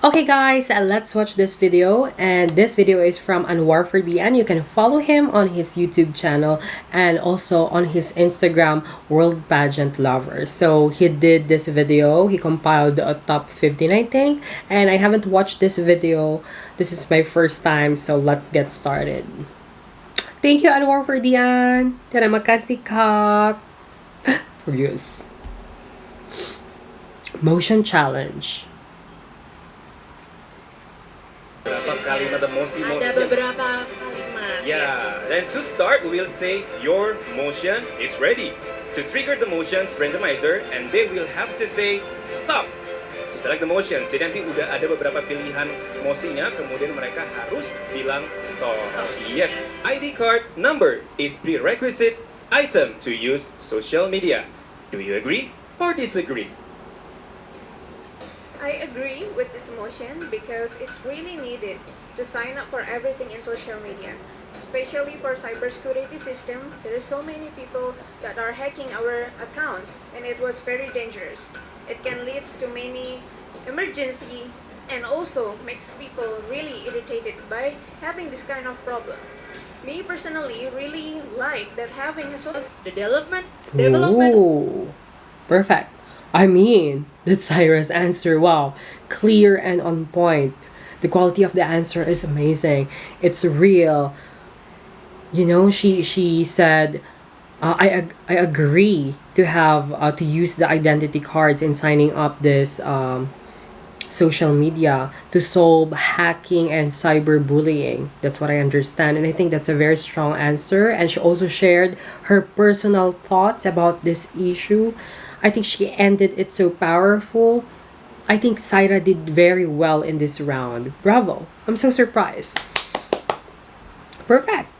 Okay guys, let's watch this video, and this video is from 𝙤𝙤𝙩𝙨. You can follow him on his YouTube channel and also on his Instagram, World Pageant Lovers. So he did this video, he compiled a top 15 I think, and I haven't watched this video. This is my first time, so let's get started. Thank you 𝙤𝙤𝙩𝙨. Terima kasih kak. Reviews. Motion challenge. Kalimat emosi. Ada beberapa kalimat. Yeah, then to start, we'll say your motion is ready. To trigger the motions randomizer, and they will have to say stop. To select the motion, jadi nanti udah ada beberapa pilihan mosinya, kemudian mereka harus bilang stop. Yes, ID card number is prerequisite item to use social media. Do you agree or disagree? I agree with this motion because it's really needed to sign up for everything in social media, especially for cybersecurity system. There are so many people that are hacking our accounts, and it was very dangerous. It can lead to many emergency and also makes people really irritated by having this kind of problem. Me personally really like that having a social development. Ooh, perfect. I mean, that's Cyrus' answer. Wow, clear and on point. The quality of the answer is amazing. It's real. You know, she said, I agree to have to use the identity cards in signing up this social media to solve hacking and cyberbullying. That's what I understand, and I think that's a very strong answer. And she also shared her personal thoughts about this issue. I think she ended it so powerful. I think Saira did very well in this round. Bravo. I'm so surprised. Perfect.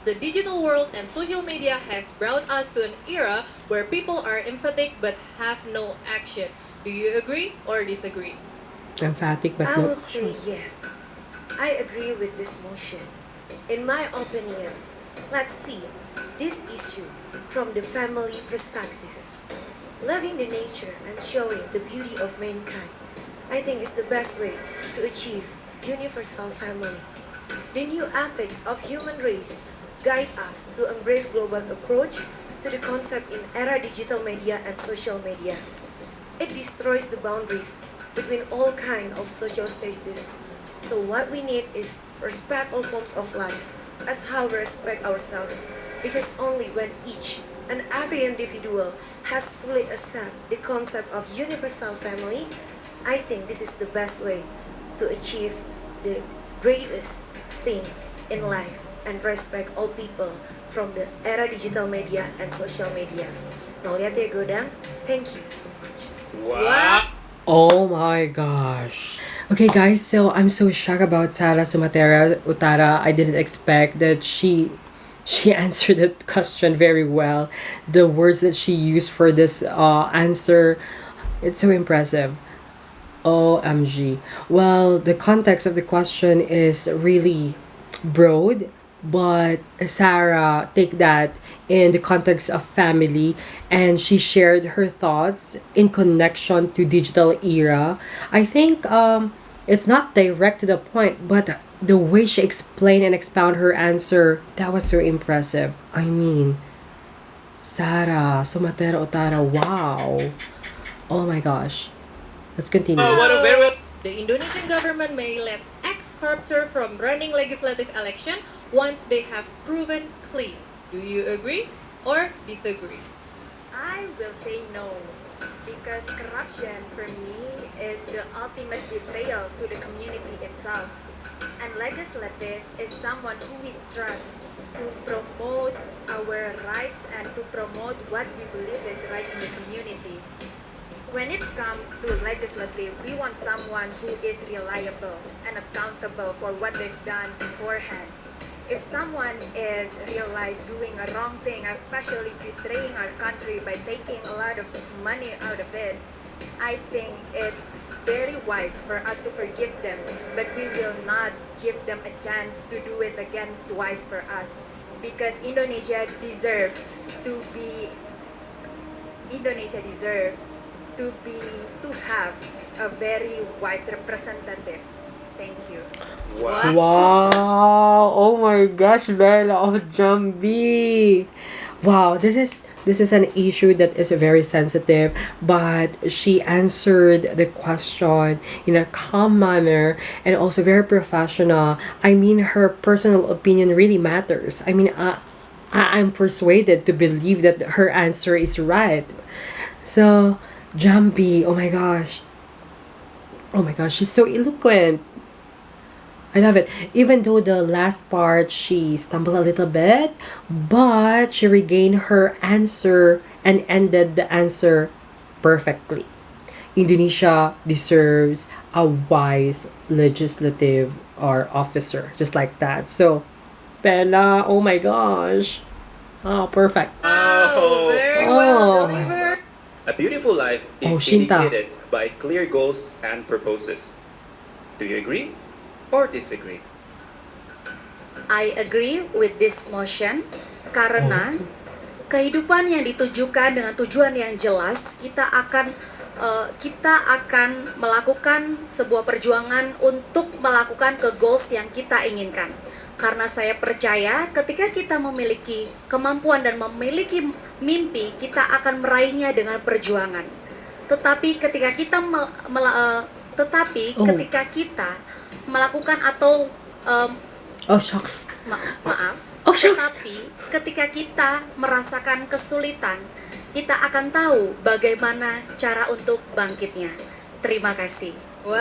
The digital world and social media has brought us to an era where people are emphatic but have no action. Do you agree or disagree? Emphatic but I no. would say yes. I agree with this motion. In my opinion, let's see this issue from the family perspective. Loving the nature and showing the beauty of mankind, I think is the best way to achieve universal family. The new ethics of human race guide us to embrace global approach to the concept in era digital media and social media. It destroys the boundaries between all kind of social status. So what we need is respect all forms of life as how we respect ourselves, because only when each and every individual has fully accepted the concept of universal family, I think this is the best way to achieve the greatest thing in life and respect all people from the era digital media and social media. Nolia 𝙤𝙤𝙩𝙨, thank you so much. Wow! Oh my gosh. Okay guys, so I'm so shocked about Sara Sumatera Utara. I didn't expect that she answered that question very well. The words that she used for this answer, it's so impressive. OMG. Well, the context of the question is really broad, but Sarah take that in the context of family, and she shared her thoughts in connection to digital era. I think it's not direct to the point, but the way she explained and expound her answer, that was so impressive. I mean, Sara Sumatera Utara, wow. Oh my gosh. Let's continue. What a very The Indonesian government may let ex-corruptor from running legislative election once they have proven clean. Do you agree or disagree? I will say no, because corruption for me is the ultimate betrayal to the community itself. And legislative is someone who we trust to promote our rights and to promote what we believe is right in the community. When it comes to legislative, we want someone who is reliable and accountable for what they've done beforehand. If someone is realized doing a wrong thing, especially betraying our country by taking a lot of money out of it, I think it's very wise for us to forgive them, but we will not give them a chance to do it again twice for us, because Indonesia deserve to have a very wise representative. Thank you. Wow. Wow! Oh my gosh, Bella of Jambi. Wow, this is an issue that is very sensitive, but she answered the question in a calm manner and also very professional. I mean, her personal opinion really matters. I mean, I'm persuaded to believe that her answer is right. So, Jambi, oh my gosh. Oh my gosh, she's so eloquent. I love it. Even though the last part she stumbled a little bit, but she regained her answer and ended the answer perfectly. Indonesia deserves a wise legislative or officer, just like that. So, Bella, oh my gosh. Oh, perfect. Oh, Oh. very well Oh. delivered. A beautiful life is Oh, Shinta. indicated by clear goals and purposes. Do you agree or disagree? I agree with this motion karena kehidupan yang ditujukan dengan tujuan yang jelas, kita akan melakukan sebuah perjuangan untuk melakukan ke goals yang kita inginkan. Karena saya percaya ketika kita memiliki kemampuan dan memiliki mimpi, kita akan meraihnya dengan perjuangan. Tetapi ketika kita ketika kita melakukan atau Oh, shucks. maaf, Oh, shucks. tetapi ketika kita merasakan kesulitan, kita akan tahu bagaimana cara untuk bangkitnya. Terima kasih. Wow,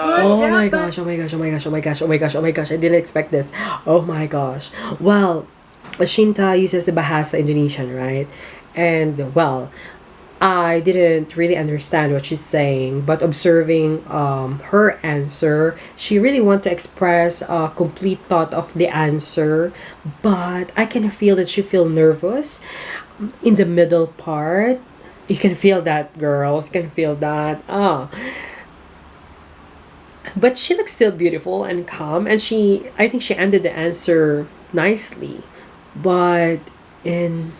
good Oh job. my gosh, oh my gosh, oh my gosh, oh my gosh, oh my gosh, oh my gosh, I didn't expect this. Oh my gosh. Well, Shinta uses the Bahasa Indonesian, right? And, well, I didn't really understand what she's saying, but observing her answer, she really want to express a complete thought of the answer, but I can feel that she feel nervous in the middle part. You can feel that, girls. You can feel that. But she looks still beautiful and calm, and I think she ended the answer nicely. But in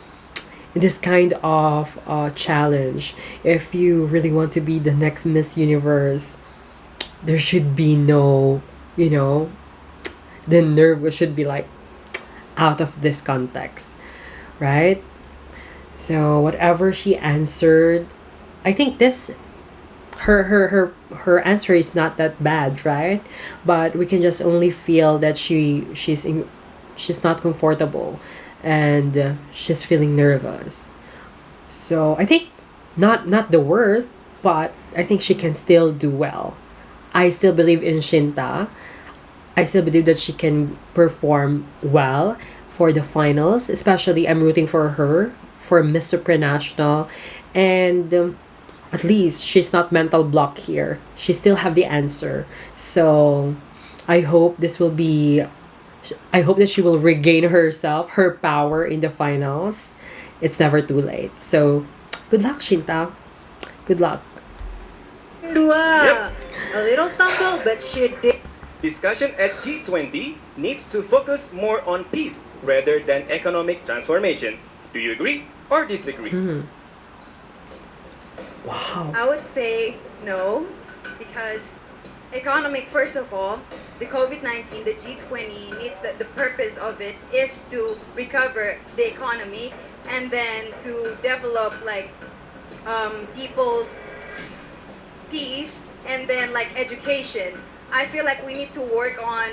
this kind of challenge, if you really want to be the next Miss Universe, there should be no, the nerve should be like out of this context, right? So whatever she answered, I think this her answer is not that bad, right? But we can just only feel that she's not comfortable, and she's feeling nervous. So I think not the worst, but I think she can still do well. I still believe in Shinta. I still believe that she can perform well for the finals. Especially, I'm rooting for her for Miss Supranational, and at least she's not mental block here. She still have the answer. So I hope this will be. I hope that she will regain herself, her power in the finals. It's never too late. So good luck, Shinta. Good luck. Dua. Yep. A little stumble, but she did. Discussion at G20 needs to focus more on peace rather than economic transformations. Do you agree or disagree? Wow. I would say no, because economic, first of all, the COVID-19, the G20 needs the purpose of it is to recover the economy and then to develop people's peace and then education. I feel like we need to work on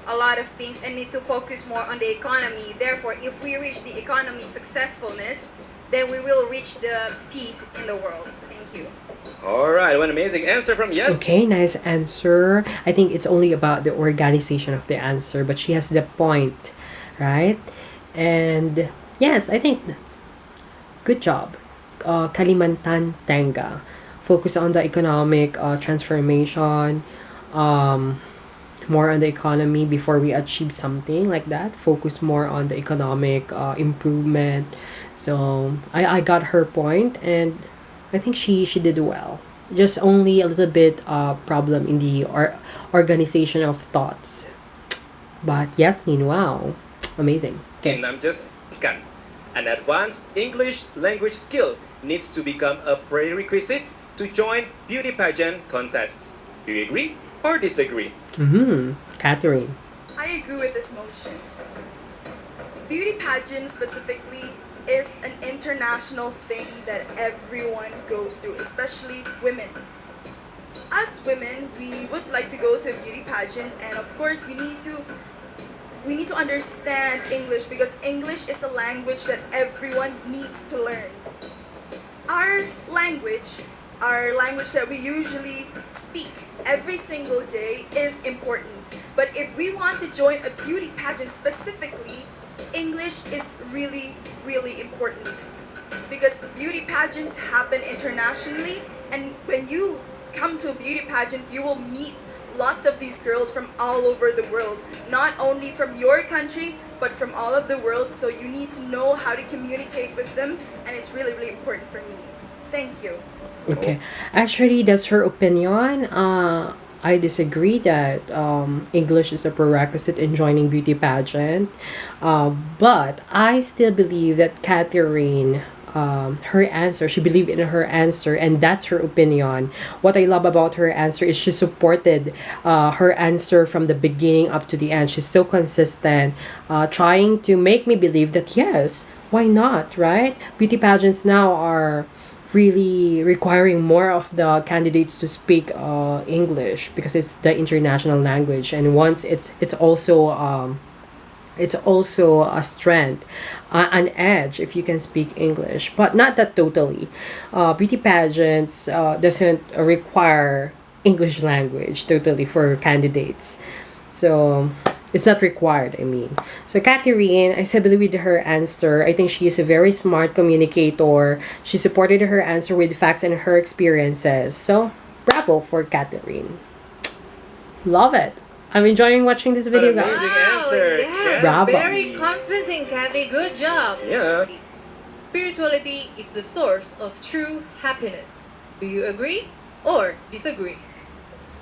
a lot of things and need to focus more on the economy. Therefore, if we reach the economy successfulness, then we will reach the peace in the world. Thank you. All right, one amazing answer from Yes. Okay, nice answer. I think it's only about the organization of the answer, but she has the point, right? And yes, I think good job. Kalimantan Tengah. Focus on the economic transformation, more on the economy before we achieve something like that. Focus more on the economic improvement. So I got her point, and I think she did well. Just only a little bit problem in the organization of thoughts. But Yasmin, wow, amazing. And I'm just an advanced English language skill needs to become a prerequisite to join beauty pageant contests. Do you agree or disagree? Catherine. I agree with this motion. Beauty pageant specifically is an international thing that everyone goes through, especially women. As women, we would like to go to a beauty pageant, and of course we need to understand English, because English is a language that everyone needs to learn. Our language, that we usually speak every single day, is important. But if we want to join a beauty pageant specifically, English is really, really important. Because beauty pageants happen internationally, and when you come to a beauty pageant, you will meet lots of these girls from all over the world, not only from your country, but from all of the world. So you need to know how to communicate with them, and it's really, really important for me. Thank you. Okay. Actually, that's her opinion. I disagree that English is a prerequisite in joining beauty pageant. But I still believe that Catherine, her answer, she believed in her answer, and that's her opinion. What I love about her answer is she supported her answer from the beginning up to the end. She's so consistent, trying to make me believe that yes, why not, right? Beauty pageants now are really requiring more of the candidates to speak English, because it's the international language, and once it's also a strength, an edge if you can speak English, but not that totally. Beauty pageants doesn't require English language totally for candidates, so it's not required, I mean. So Catherine, I still believe with her answer. I think she is a very smart communicator. She supported her answer with facts and her experiences. So bravo for Catherine. Love it. I'm enjoying watching this video, Amazing guys. answer. Yes, Bravo. very convincing, Kathy. Good job. Yeah. Spirituality is the source of true happiness. Do you agree or disagree?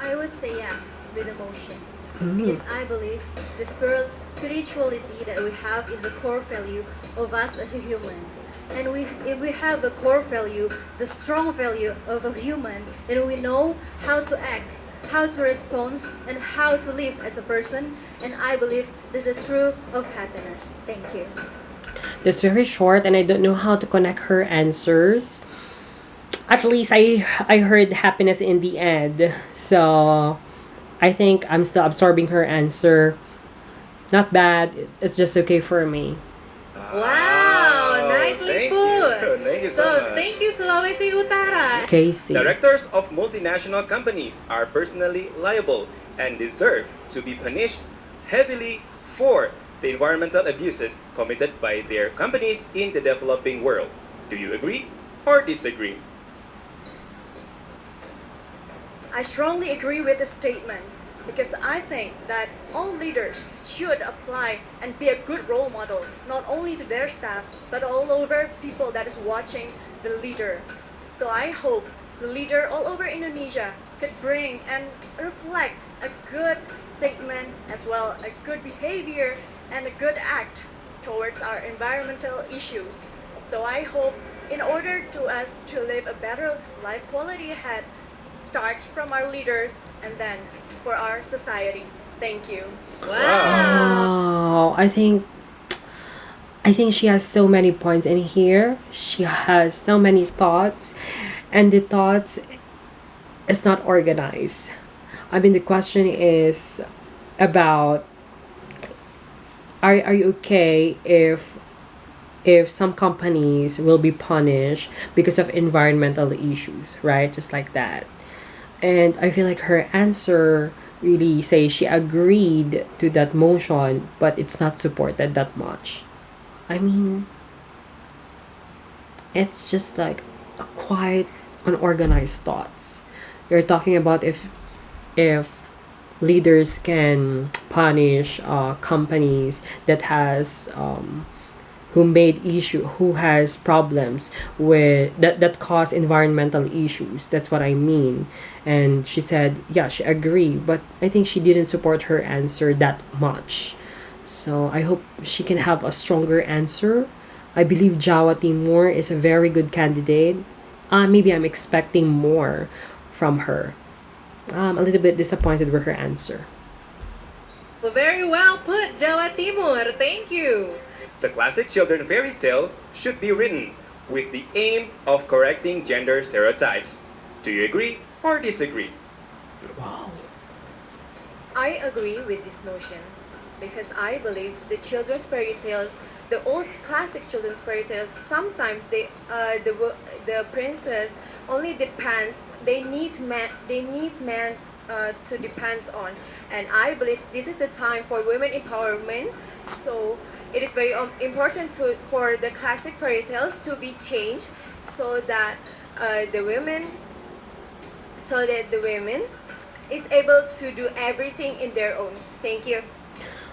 I would say yes with emotion. Because I believe the spirituality that we have is a core value of us as a human. And if we have a core value, the strong value of a human, then we know how to act, how to respond, and how to live as a person. And I believe this is the truth of happiness. Thank you. That's very short, and I don't know how to connect her answers. At least I heard happiness in the end. So I think I'm still absorbing her answer. Not bad. It's just okay for me. Wow, nicely Thank put. you. Thank you so much. Thank you, Sulawesi Utara. Casey. Directors of multinational companies are personally liable and deserve to be punished heavily for the environmental abuses committed by their companies in the developing world. Do you agree or disagree? I strongly agree with the statement, because I think that all leaders should apply and be a good role model, not only to their staff, but all over people that is watching the leader. So I hope the leader all over Indonesia could bring and reflect a good statement, as well a good behavior and a good act towards our environmental issues. So I hope in order to us to live a better life quality ahead, starts from our leaders and then for our society. Thank you. Wow, I think she has so many points in here. She has so many thoughts, and the thoughts is not organized. I mean, the question is about, are you okay if some companies will be punished because of environmental issues, right? Just like that. And I feel like her answer really says she agreed to that motion, but it's not supported that much. I mean, it's just like a quiet, unorganized thoughts. You're talking about if leaders can punish companies that has who has problems with that cause environmental issues. That's what I mean. And she said yeah, she agreed, but I think she didn't support her answer that much. So I hope she can have a stronger answer. I believe Jawa Timur is a very good candidate, maybe I'm expecting more from her. I'm a little bit disappointed with her answer. Well, very well put, Jawa Timur. Thank you. The classic children fairy tale should be written with the aim of correcting gender stereotypes. Do you agree or disagree? Wow. I agree with this motion because I believe the children's fairy tales, the old classic children's fairy tales, sometimes the princess only depends. They need man. To depend on, and I believe this is the time for women empowerment. So it is very important for the classic fairy tales to be changed so that the women is able to do everything in their own. Thank you.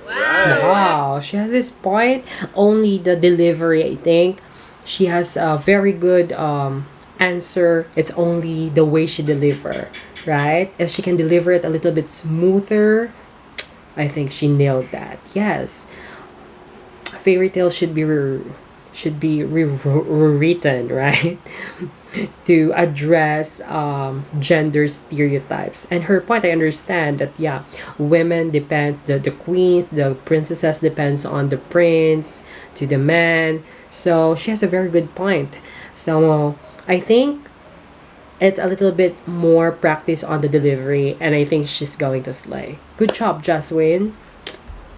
Wow, she has this point. Only the delivery, I think. She has a very good answer. It's only the way she deliver, right? If she can deliver it a little bit smoother, I think she nailed that. Yes, fairy tales should be rewritten, right? To address gender stereotypes. And her point, I understand that, yeah, women depends, the queens, the princesses depends on the prince, to the man. So she has a very good point. So I think it's a little bit more practice on the delivery, and I think she's going to slay. Good job, Jaswin.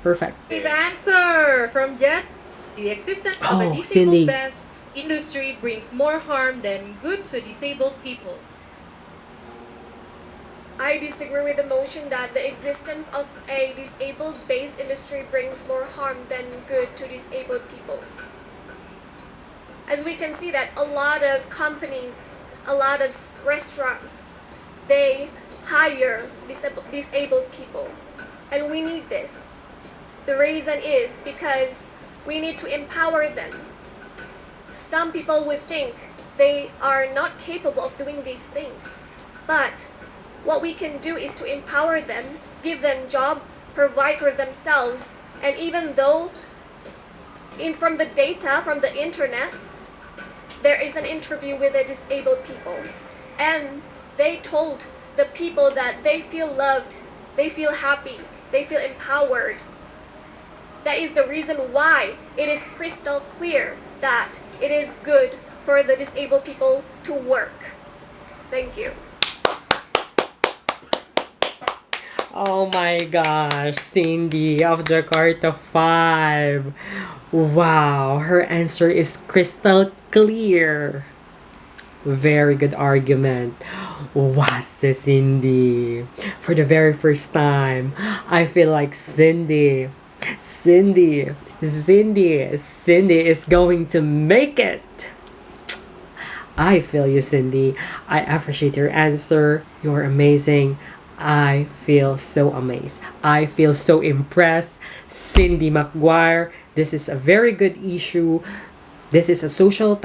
Perfect. The answer from Jess: the existence of a Cindy. disabled-based industry brings more harm than good to disabled people. I disagree with the motion that the existence of a disabled-based industry brings more harm than good to disabled people. As we can see that a lot of companies, a lot of restaurants, they hire disabled people. And we need this. The reason is because we need to empower them. Some people would think they are not capable of doing these things. But what we can do is to empower them, give them job, provide for themselves, and even though from the data, from the internet, there is an interview with the disabled people, and they told the people that they feel loved, they feel happy, they feel empowered. That is the reason why it is crystal clear that it is good for the disabled people to work. Thank you. Oh my gosh, Cindy of Jakarta 5. Wow, her answer is crystal clear. Very good argument. Wow, Cindy. For the very first time, I feel like Cindy is going to make it. I feel you, Cindy. I appreciate your answer. You're amazing. I feel so amazed. I feel so impressed. Cindy McGuire, this is a very good issue. This is a social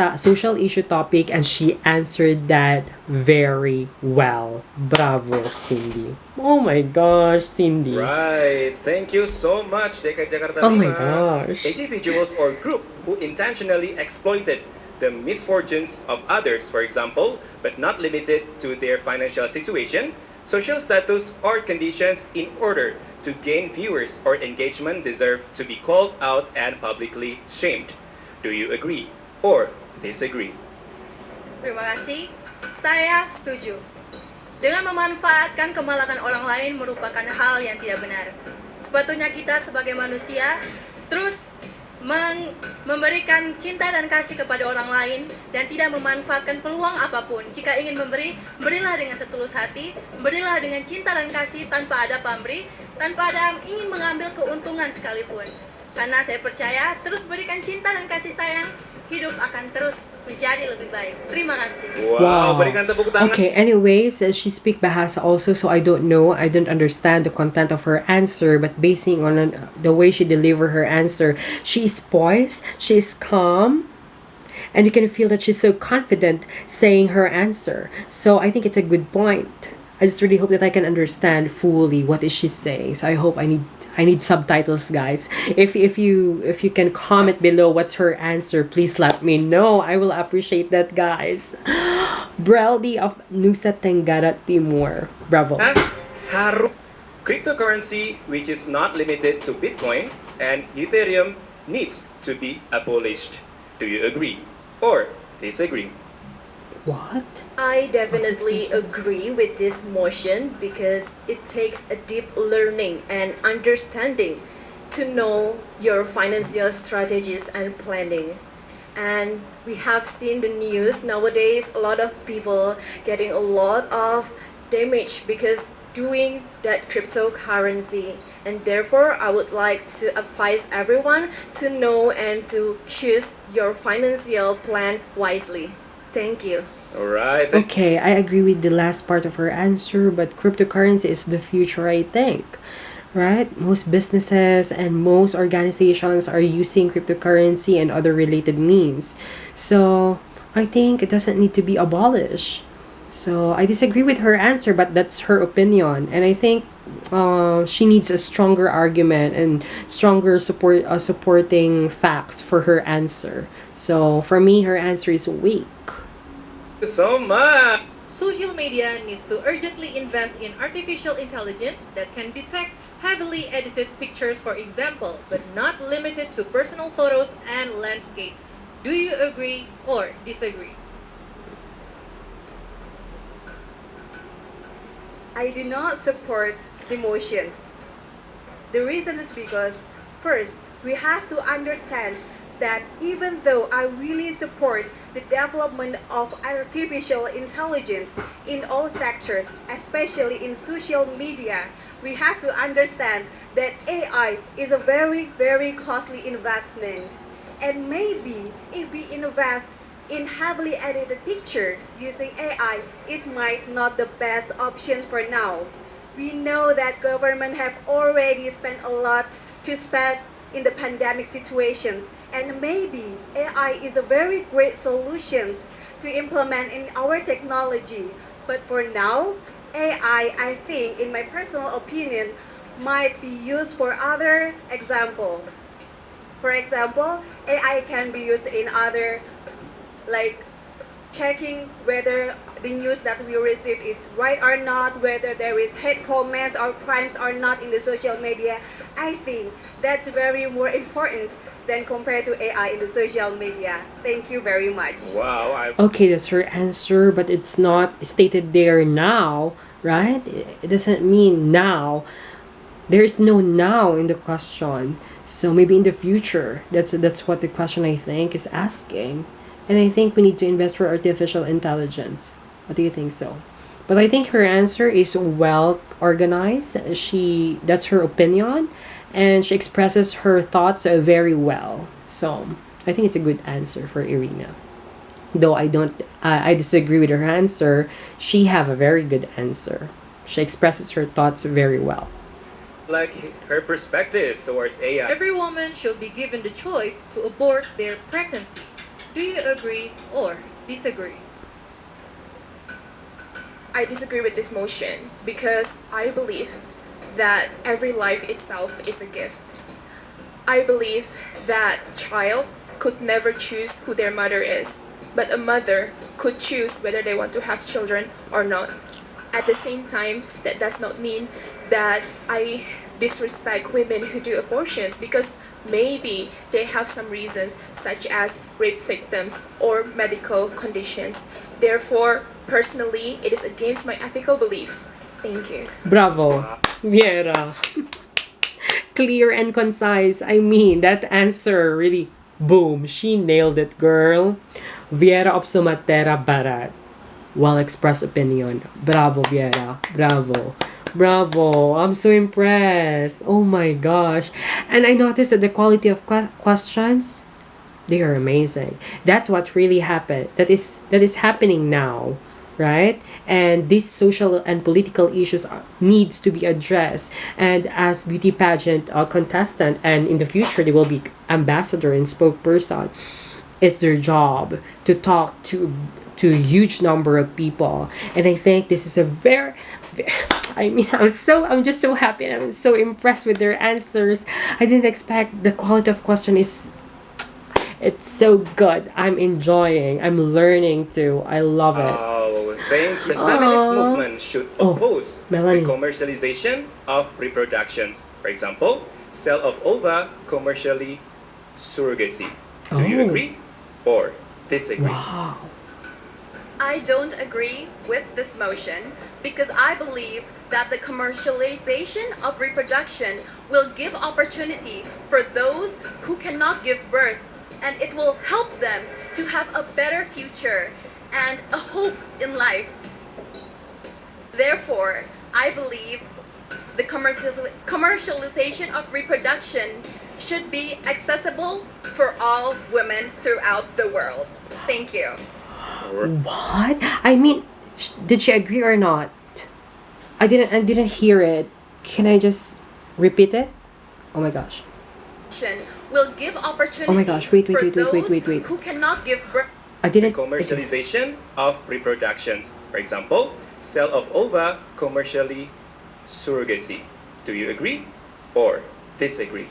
issue topic, and she answered that very well. Bravo, Cindy. Oh my gosh, Cindy. Right. Thank you so much, DKI Jakarta 5. Oh my gosh. Individuals or group who intentionally exploited the misfortunes of others, for example, but not limited to their financial situation, social status, or conditions in order to gain viewers or engagement deserve to be called out and publicly shamed. Do you agree or disagree? Terima kasih. Saya setuju. Dengan memanfaatkan kemalakan orang lain merupakan hal yang tidak benar. Sepatutnya kita sebagai manusia terus memberikan cinta dan kasih kepada orang lain dan tidak memanfaatkan peluang apapun. Jika ingin memberi, berilah dengan setulus hati, berilah dengan cinta dan kasih tanpa ada pamrih, tanpa ada ingin mengambil keuntungan sekalipun. Karena saya percaya terus berikan cinta dan kasih sayang, hidup akan terus menjadi lebih baik. Terima kasih. Wow, berikan tepuk tangan. Okay, anyways, she speak Bahasa also, so I don't know. I don't understand the content of her answer, but basing on the way she delivered her answer, she is poised, she is calm, and you can feel that she's so confident saying her answer. So I think it's a good point. I just really hope that I can understand fully what is she saying. So I hope I need subtitles, guys. If you can comment below what's her answer, please let me know. I will appreciate that, guys. Breldy of Nusa Tenggara Timur. Bravo. Haru. Cryptocurrency, which is not limited to Bitcoin and Ethereum, needs to be abolished. Do you agree or disagree? What? I definitely agree with this motion because it takes a deep learning and understanding to know your financial strategies and planning. And we have seen the news nowadays, a lot of people getting a lot of damage because doing that cryptocurrency. And therefore, I would like to advise everyone to know and to choose your financial plan wisely. Thank you. Alright. Okay, I agree with the last part of her answer, but cryptocurrency is the future, I think. Right? Most businesses and most organizations are using cryptocurrency and other related means. So, I think it doesn't need to be abolished. So, I disagree with her answer, but that's her opinion. And I think she needs a stronger argument and stronger supporting facts for her answer. So, for me, her answer is weak. So much. Social media needs to urgently invest in artificial intelligence that can detect heavily edited pictures, for example, but not limited to personal photos and landscape. Do you agree or disagree? I do not support the motions. The reason is because, first, we have to understand that even though I really support the development of artificial intelligence in all sectors, especially in social media, we have to understand that AI is a very, very costly investment. And maybe if we invest in heavily edited picture using AI, it might not the best option for now. We know that government have already spent a lot to spend in the pandemic situations, and maybe AI is a very great solution to implement in our technology. But for now, AI, I think, in my personal opinion, might be used for other example. For example, AI can be used in other, like checking whether the news that we receive is right or not, whether there is hate comments or crimes or not in the social media. I think that's very more important than compared to AI in the social media. Thank you very much. Wow. Okay, that's her answer, but it's not stated there now, right? It doesn't mean now. There is no now in the question. So maybe in the future. That's what the question, I think, is asking. And I think we need to invest for artificial intelligence. What do you think so? But I think her answer is well organized. That's her opinion, and she expresses her thoughts very well. So I think it's a good answer for Irina. Though I disagree with her answer. She have a very good answer. She expresses her thoughts very well. Like her perspective towards AI. Every woman should be given the choice to abort their pregnancy. Do you agree or disagree? I disagree with this motion because I believe that every life itself is a gift. I believe that child could never choose who their mother is, but a mother could choose whether they want to have children or not. At the same time, that does not mean that I disrespect women who do abortions, because maybe they have some reason such as rape victims or medical conditions. Therefore, personally, it is against my ethical belief. Thank you. Bravo, Viera. Clear and concise. I mean, that answer really, boom, she nailed it, girl. Viera of Sumatera Barat. Well-expressed opinion. Bravo, Viera. Bravo. Bravo. I'm so impressed. Oh my gosh. And I noticed that the quality of questions, they are amazing. That's what really happened. That is happening now, right? And these social and political issues needs to be addressed. And as beauty pageant contestant, and in the future they will be ambassador and spokesperson, it's their job to talk to a huge number of people. And I think this is a very I mean, I'm just so happy, and I'm so impressed with their answers. I didn't expect the quality of question it's so good. I'm enjoying. I'm learning too. I love it. Oh, Thank you. The feminist movement should oppose Melanie. the commercialization of reproductions. For example, sale of ova, commercially surrogacy. Do you agree or disagree? Wow. I don't agree with this motion because I believe that the commercialization of reproduction will give opportunity for those who cannot give birth, and it will help them to have a better future and a hope in life. Therefore, I believe the commercialization of reproduction should be accessible for all women throughout the world. Thank you. What? I mean, did she agree or not? I didn't hear it. Can I just repeat it? Oh my gosh. Will give opportunity Oh my gosh, wait. for those who cannot give birth. I The didn't. commercialization of reproductions. For example, sale of ova, commercially surrogacy. Do you agree or disagree?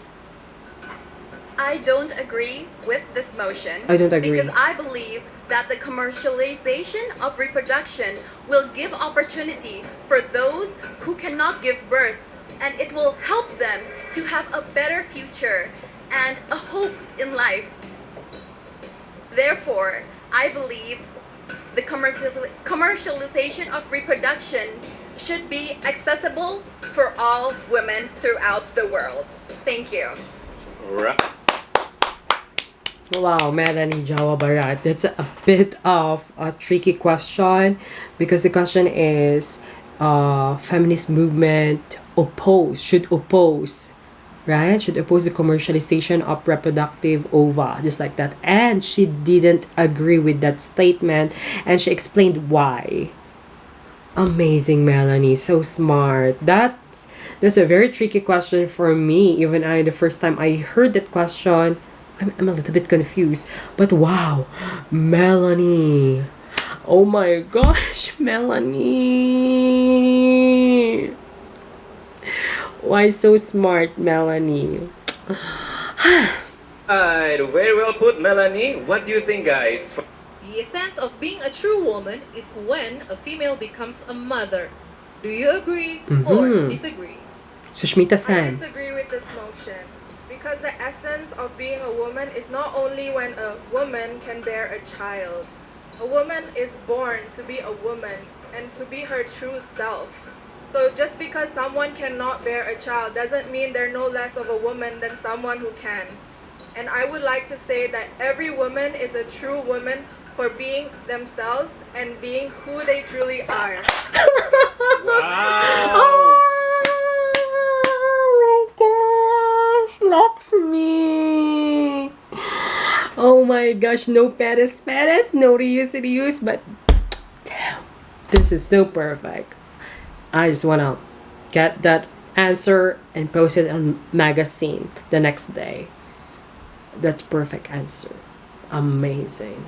I don't agree with this motion. I don't agree. Because I believe that the commercialization of reproduction will give opportunity for those who cannot give birth, and it will help them to have a better future and a hope in life. Therefore, I believe the commercialization of reproduction should be accessible for all women throughout the world. Thank you. Right. Wow, Melanie Jawa Barat. That's a bit of a tricky question because the question is feminist movement should oppose the commercialization of reproductive ova, just like that. And she didn't agree with that statement, and she explained why. Amazing, Melanie. So smart. That's a very tricky question for me. Even the first time I heard that question, I'm a little bit confused. But wow, Melanie. Oh my gosh, Melanie. Why so smart, Melanie? Alright, very well put, Melanie. What do you think, guys? The essence of being a true woman is when a female becomes a mother. Do you agree or disagree? Sushmita I San. disagree with this motion because the essence of being a woman is not only when a woman can bear a child. A woman is born to be a woman and to be her true self. So just because someone cannot bear a child doesn't mean they're no less of a woman than someone who can. And I would like to say that every woman is a true woman for being themselves and being who they truly are. Wow! Oh my gosh, Lakshmi. Oh my gosh, no Paris, no reuse, but damn, this is so perfect. I just wanna get that answer and post it on magazine the next day. That's perfect answer. Amazing.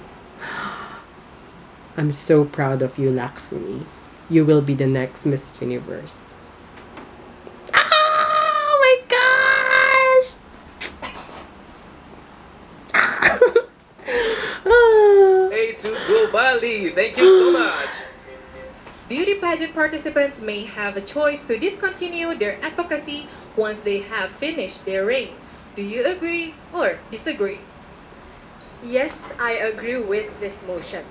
I'm so proud of you, Lakshmi. You will be the next Miss Universe. Oh my gosh! Hey to Go Bali, thank you so much. Beauty pageant participants may have a choice to discontinue their advocacy once they have finished their reign. Do you agree or disagree? Yes, I agree with this motion.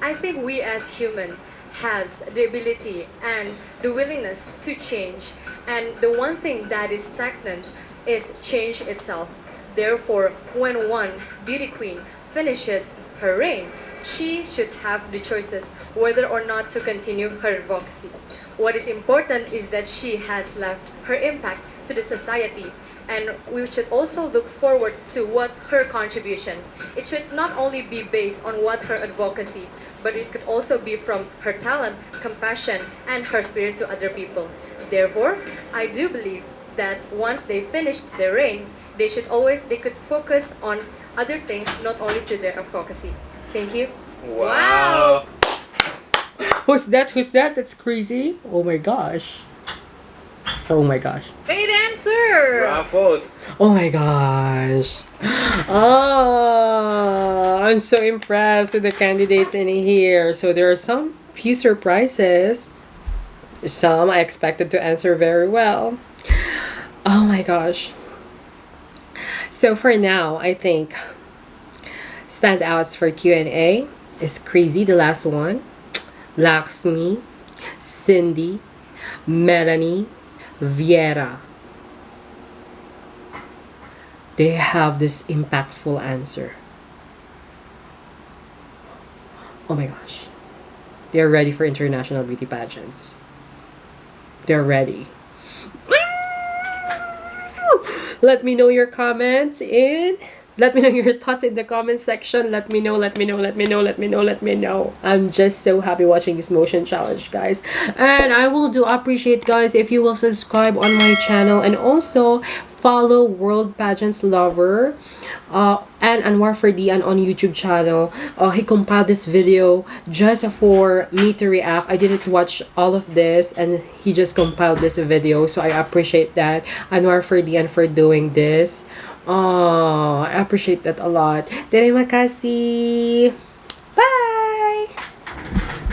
I think we as human has the ability and the willingness to change, and the one thing that is stagnant is change itself. Therefore, when one beauty queen finishes her reign, she should have the choices whether or not to continue her advocacy. What is important is that she has left her impact to the society, and we should also look forward to what her contribution. It should not only be based on what her advocacy, but it could also be from her talent, compassion, and her spirit to other people. Therefore, I do believe that once they finished their reign, they could focus on other things, not only to their advocacy. Thank you. Wow. Who's that? That's crazy. Oh my gosh. Oh my gosh. Great answer! Bravo. Oh my gosh. Oh, I'm so impressed with the candidates in here. So there are some few surprises. Some I expected to answer very well. Oh my gosh. So for now, I think standouts for Q&A is Crazy, the last one, Laxmi, Cindy, Melanie, Viera. They have this impactful answer. Oh my gosh. They're ready for international beauty pageants. They're ready. Let me know your comments in. Let me know your thoughts in the comment section. Let me know. I'm just so happy watching this motion challenge, guys. And I will do appreciate, guys, if you will subscribe on my channel and also follow World Pageants Lover and Anwar Ferdian on YouTube channel. He compiled this video just for me to react. I didn't watch all of this and he just compiled this video, so I appreciate that, Anwar Ferdian, for doing this. I appreciate that a lot. Terima kasih.